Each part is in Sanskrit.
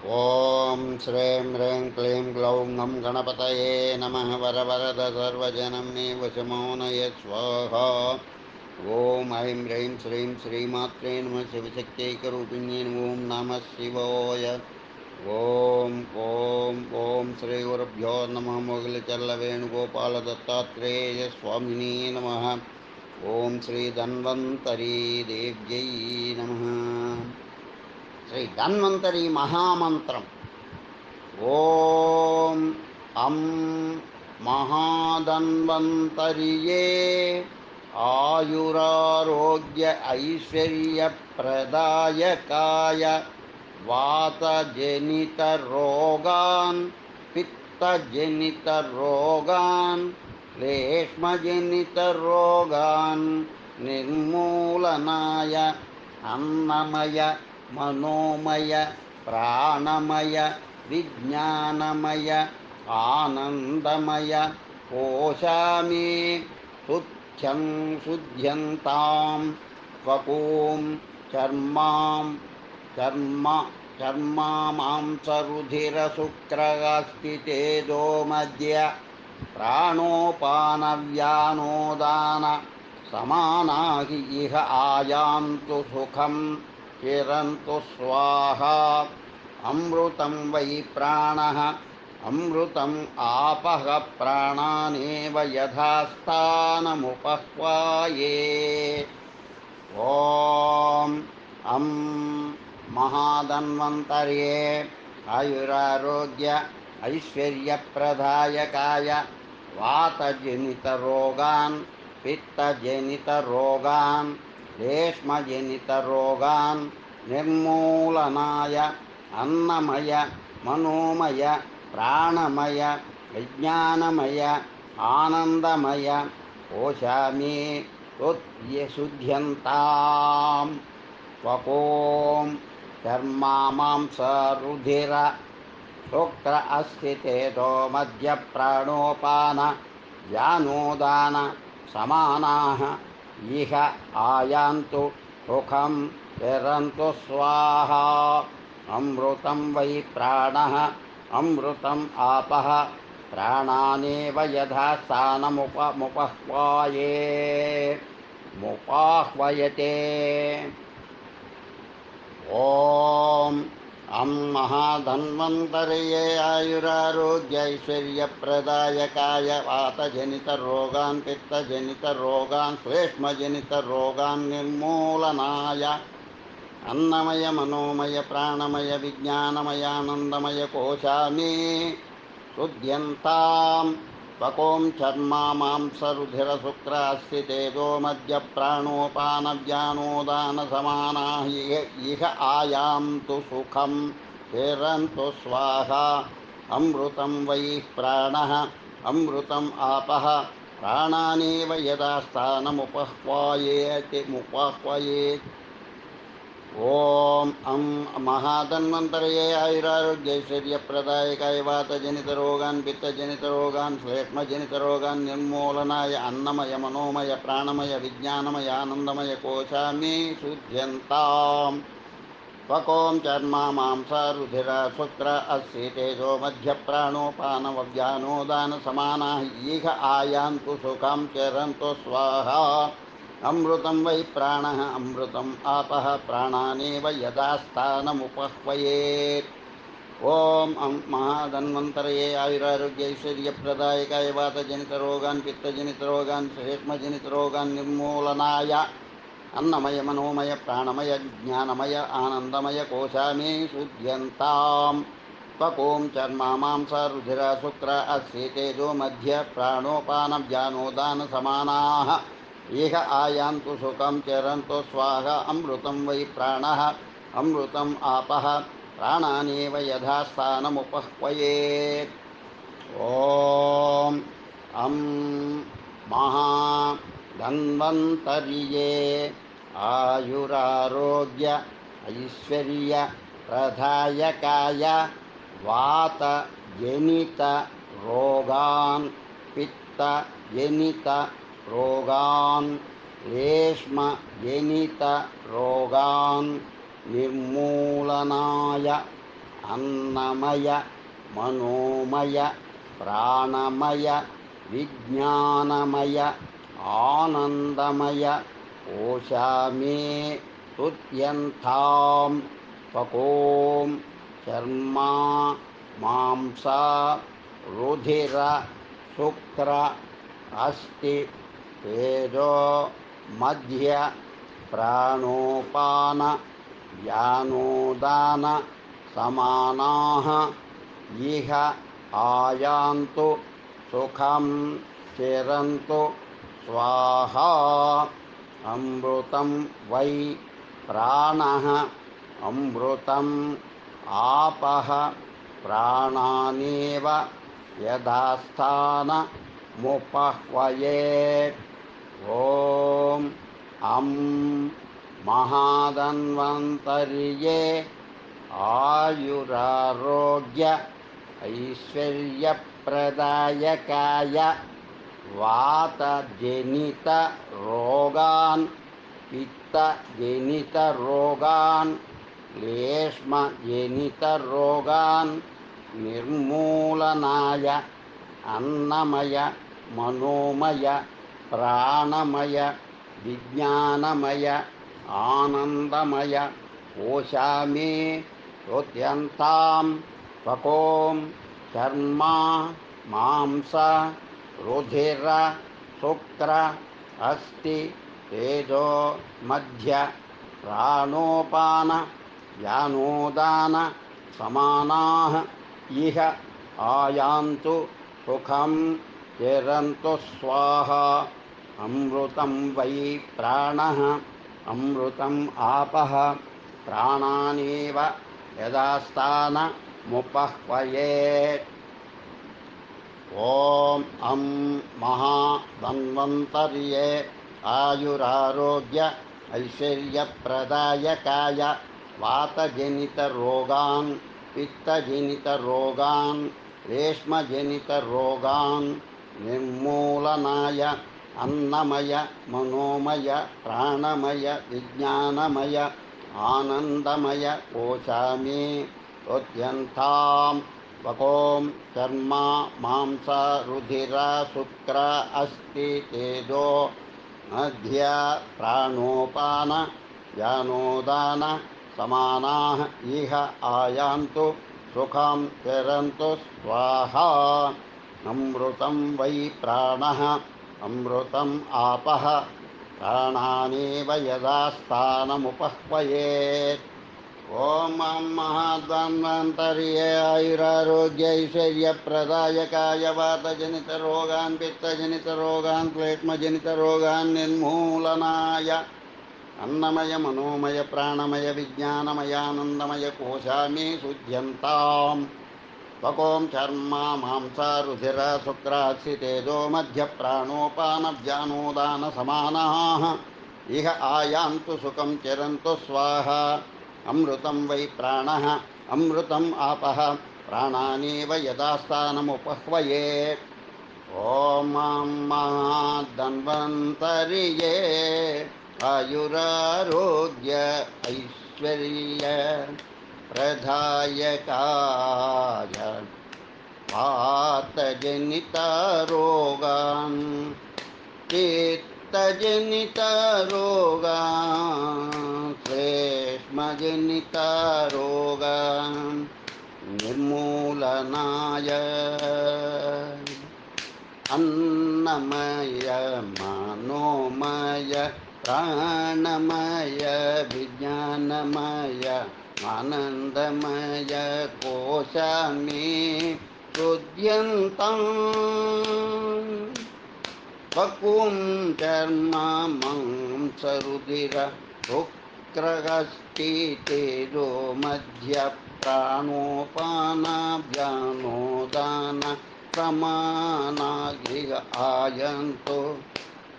ओम श्रीं ह्रीं क्लीं ग्लौं गं गणपतये नमः। वरवरद सर्वजनमे वशमोनय स्वाहा। ओम ऐं ह्रीं श्रीं श्रीमात्रे नमः। शिवशक्त्यैकरूपिण्ये ओं नमः शिवाय। ओम ओम ओम श्री गुरुभ्यो नमः। मोगलचल्लवेणुगोपाल दत्तात्रेय स्वामिने नमः। ओम श्री धन्वन्तरी देव्यै नमः। श्री धन्वंतरी महामंत्रम ओम अं महाधन्वंतरिये आयुरारोग्य ऐश्वर्य प्रदायकाय वातजनित रोगान् पित्तजनित रोगान् श्लेष्मजनित रोगान् निर्मूलनाय अन्नमय मनोमय प्राणमय विज्ञानमय आनंदमय कोशामे शुद्ध्यं शुद्ध्यन्तां वपुं चर्मां चर्म चर्मा मांसरुधिरशुक्रगास्तितेजो मध्य प्राणोपानव्यानोदान समानाहि इह आयान्तु सुखं चिरन्तु स्वाहा। अमृतं वै प्राणः अमृतम् आपः प्राणानेव यथास्थानमुपह्वाये। ॐ अं महाधन्वन्तर्ये आयुरारोग्य ऐश्वर्यप्रदायकाय वातजनितरोगान् पित्तजनितरोगान् श्लेष्मजनितरोगान् निर्मूलनाय अन्नमय मनोमय प्राणमय विज्ञानमय आनंदमय कोशामे शुद्ध्यन्तां स्वकों चर्मा मांसरुधिर शुक्र अस्थितेजो मध्य प्राणोपान व्यानोदान समानाः इह आयान्तु सुखं चिरन्तु स्वाहा। अमृतं वै प्राणः अमृतम् आपः प्राणानेव यथा मुपाह्वयते। ॐ अं महाधन्वन्तर्ये आयुरारोग्यैश्वर्यप्रदायकाय वातजनितरोगान् पित्तजनितरोगान् श्लेष्मजनितरोगान् निर्मूलनाय अन्नमय मनोमय प्राणमय विज्ञानमय आनंदमय कोशामे शुद्ध्यन्तां त्वकों चर्मा मांसरुधिरशुक्रास्थितेजो मध्य प्राणोपानव्यानोदान समानाः इह आयान्तु सुखं चिरन्तु स्वाहा। अमृतं वै प्राणः अमृतम् आपः प्राणानेव यदा स्थानमुपह्वायेत्। ओम अं महाधन्वन्तर्ये आयुरारोग्यैश्वर्यप्रदायकाय वातजनितरोगान् पित्तजनितरोगान् श्लेष्मजनितरोगान् निर्मूलनाय अन्नमय मनोमय प्राणमय विज्ञानमय आनंदमय कोशामे शुद्ध्यन्तां त्वकों चर्मा मांसरुधिर शुक्र अस्ति तेजो मध्य प्राणोपानव्यानोदान समानाः इह आयान्तु सुखं चिरन्तु स्वाहा। अमृतं वै प्राणः अमृतम् आपः प्राणानेव यदा स्थानमुपह्वयेत्। ओम अं महाधन्वन्तर्ये आयुरारोग्यैश्वर्यप्रदायकाय वातजनितरोगान् पित्तजनितरोगान् श्लेष्मजनितरोगान् निर्मूलनाय अन्नमय मनोमय प्राणमय ज्ञानमय आनंदमय कोशामे शुद्ध्यन्तां त्वकों चर्मा मांसरुधिर शुक्र अस्ति तेजो मध्य प्राणोपानव्यानोदान समानाः इह आयान्तु सुखं चिरन्तु स्वाहा। अमृतं वै प्राणः अमृतम् आपः प्राणानेव यथा स्थानमुपह्वयेत्। ॐ अं महाधन्वन्तर्ये आयुरारोग्य ऐश्वर्य प्रदायकाय वातजनित रोगान् पित्तजनित रोगान् श्लेष्मजनित रोगान् निर्मूलनाय अन्नमय मनोमय प्राणमय विज्ञानमय आनन्दमय ओषामे तुत्यन्तां त्वकों चर्मा मांसा रुधिर शुक्र अस्ति तेजो मध्य प्राणोपान व्यानोदान समानाः इह आयान्तु सुखं चिरन्तु स्वाहा अमृतं वै प्राणः अमृतम् आपः प्राणानेव यथास्थानमुपह्वयेत् ॐ अं महाधन्वन्तरिये आयुरारोग्य ऐश्वर्यप्रदायकाय वातजनितरोगान् पित्तजनितरोगान् श्लेष्मजनितरोगान् निर्मूलनाय अन्नमय मनोमय प्राणमय विज्ञानमय आनन्दमय ओषामे त्वत्यन्तां त्वकों चर्मा मांस रुधिर शुक्र अस्ति तेजो मध्य प्राणोपान व्यानोदान समानाः इह आयान्तु सुखं चिरन्तु स्वाहा अमृतं वै प्राणः अमृतम् आपः प्राणानेव यथास्थानमुपह्वयेत् ॐ अं महाधन्वन्तर्ये आयुरारोग्य ऐश्वर्यप्रदायकाय वातजनितरोगान् पित्तजनितरोगान् श्लेष्मजनितरोगान् निर्मूलनाय अन्नमय मनोमय प्राणमय विज्ञानमय आनन्दमय ओषामे त्वत्यन्तां त्वकों चर्मा मांस रुधिर शुक्र अस्ति तेजो मध्य प्राणोपान व्यानोदान समानाः इह आयान्तु सुखं चिरन्तु स्वाहा अमृतं वै प्राणः अमृतम् आपः प्राणानेव यथास्थानमुपह्वयेत् ॐ महाधन्वन्तर्ये आयुरारोग्य ऐश्वर्यप्रदायकाय वातजनितरोगान् पित्तजनितरोगान् श्लेष्मजनितरोगान् निर्मूलनाय अन्नमय मनोमय प्राणमय विज्ञानमय आनन्दमय कोशामे शुध्यन्तां त्वकों चर्मा मांसा रुधिर शुक्रास्ति तेजो मध्य प्राणोपान व्यानोदान समानाः इह आयान्तु सुखं चिरन्तु स्वाहा अमृतं वै प्राणः अमृतम् आपः प्राणानेव यथास्थानमुपह्वयेत् ॐ महाधन्वन्तरिये आयुरारोग्य ऐश्वर्य प्रदायकाय वातजनितरोगान् पित्तजनितरोगान् श्लेष्मजनितरोगान् निर्मूलनाय अन्नमय मनोमय प्राणमय विज्ञानमय आनन्दमय कोशामे शुध्यन्तां त्वकों चर्मा मांस रुधिर शुक्रस्ति तेजो मध्य प्राणोपान व्यानोदान समानागिह आयन्तु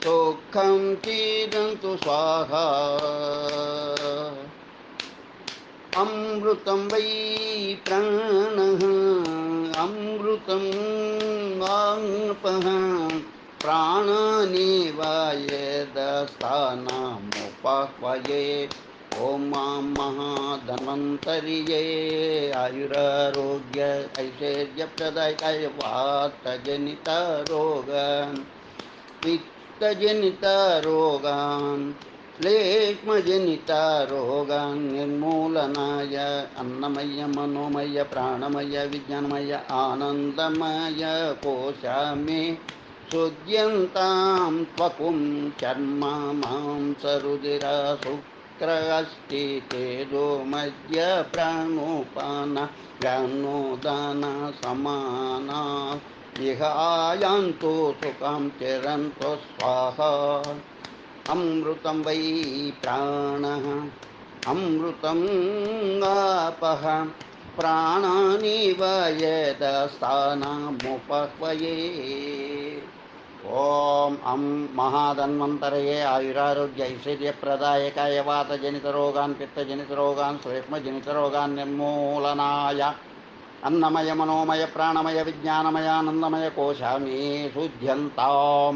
सुखं चिरन्तु स्वाहा अमृतं वै प्राणः अमृतं आपः प्राणानेव यथास्थानमुपह्वयेत् ॐ महाधन्वन्तर्ये धन्वन्तरिये आयुरारोग्य ऐश्वर्यप्रदायकाय वातजनितरोगान् पित्तजनितरोगान् श्लेष्मजनितरोगान् निर्मूलनाय अन्नमय मनोमय प्राणमय विज्ञानमय आनन्दमय कोशामे शुद्ध्यन्तां त्वकुं चर्म मांसरुधिरा शुक्र अस्ति तेजो मध्य प्राणोपान ज्ञानोदान समाना इह आयान्तु सुखं चिरन्तु स्वाहा अमृतं वै प्राणः अमृतं आपः प्राणानिव यदस्थानमुपह्वये ओम अं महाधन्वन्तरये आयुरारोग्य ऐश्वर्यप्रदायकाय वातजनितरोगान् पित्तजनितरोगान् श्लेष्मजनितरोगान् निर्मूलनाय अन्नमय मनोमय प्राणमय विज्ञानमयानन्दमय कोशामे शुद्ध्यन्तां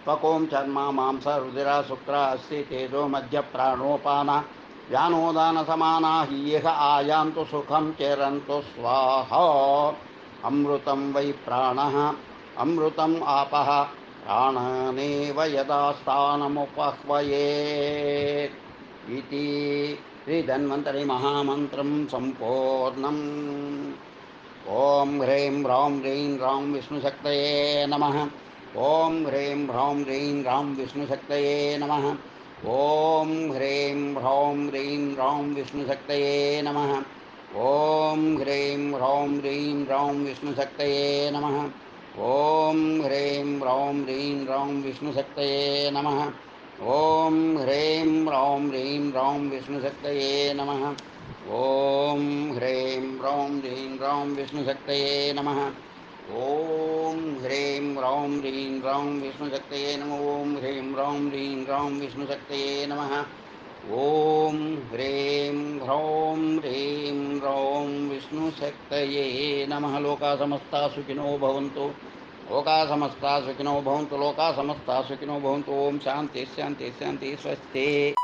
त्वकों चर्म मांस रुधिरा शुक्र अस्ति तेजो मध्य प्राणोपान व्यानोदान समाना ह्येह आयान्तु सुखं चिरन्तु स्वाहा अमृतं वै प्राणः अमृतम् आपः प्राणानेव यदा स्थानमुपह्वयेत् इति श्रीधन्वन्तरि महामन्त्रं सम्पूर्णम् ओम ह्रीं ह्रौं ह्रीं ह्रौं विष्णुशक्तये नमः ओम ह्रीं ह्रौं ह्रीं ह्रौं विष्णुशक्तये नमः ओम ह्रीं ह्रौं ह्रीं ह्रौं विष्णुशक्तये नमः ओम ह्रीं ह्रौं ह्रीं ह्रौं विष्णुशक्तये नमः ओम ह्रीं ह्रौं ह्रीं ह्रौं विष्णुशक्तये नमः ओम ह्रीं ह्रौं ह्रीं ह्रौं विष्णुशक्तये नमः ओम ह्रीं ह्रौं ह्रीं ह्रौं विष्णुशक्तये नमः ओम ह्रीं ह्रौं ह्रीं ह्रौं विष्णुशक्तये नमः ओम ह्रीं ह्रौं ह्रीं ह्रौं विष्णुशक्तये नमः ओम ह्रीं ह्रौं ह्रीं ह्रौं विष्णुशक्तये नमः लोका समस्ता सुखिनो भवन्तु लोका समस्ता सुखिनो भवन्तु लोका समस्ता सुखिनो भवन्तु ओम शांति शांति शांति स्वस्ति।